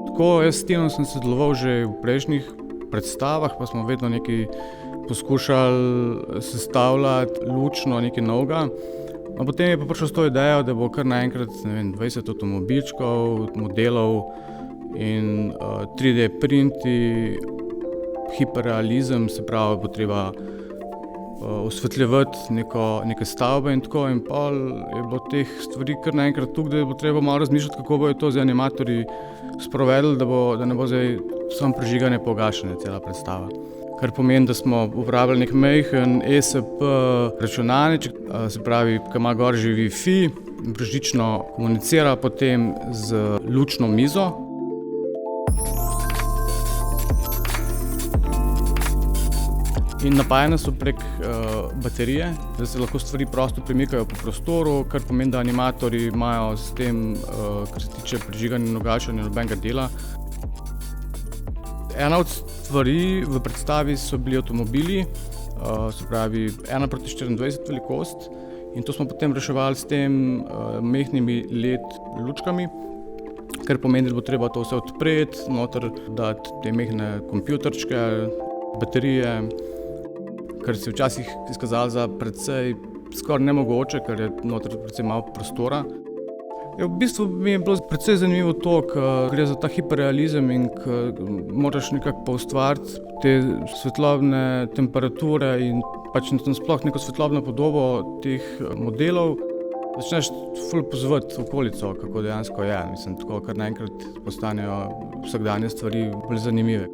Tako, jaz s Tinom sem sodeloval že v prejšnjih predstavah, pa smo vedno nekaj poskušali sestavljati lučno, nekaj novega. No, potem je pa prišel s to idejo, da bo kar naenkrat, 20 avtomobilčkov, modelov in 3D printi, hiperrealizem, se pravi, bo treba osvetljevati neke stavbe in tako, in pol je bilo teh stvari kar naenkrat toliko, da bo treba malo razmišljati, kako bojo to zdaj animatorji sprovedli, da ne bo zdaj samo prižiganje pa ugašanje cela predstava. Kar pomeni, da smo uporabljali nek majhen ESP računalniček, se pravi, ki ima gor že Wi-Fi, brezžično komunicira potem z lučno mizo. In napajane so prek baterije, da se lahko stvari prosto premikajo po prostoru, kar pomeni, da animatorji imajo s tem, kar se tiče prižiganja in ugašanja, nobenega dela. Ena od stvari v predstavi so bili avtomobili, se pravi 1:24 velikost, in to smo potem reševali s tem majhnimi LED lučkami, kar pomeni, da bo treba to vse odpreti, noter dati te majhne kompjuterčke, baterije, kar se je včasih izkazalo za precej skoraj nemogoče, ker je noter precej malo prostora. V bistvu mi je bilo precej zanimivo to, ker gre za ta hiperrealizem in ker moraš nekako poustvariti te svetlobne temperature in pač nasploh neko svetlobno podobo teh modelov. Začneš ful pozvati okolico, kako dejansko je. Mislim, tako kar naenkrat postanejo vsakdanje stvari bolj zanimive.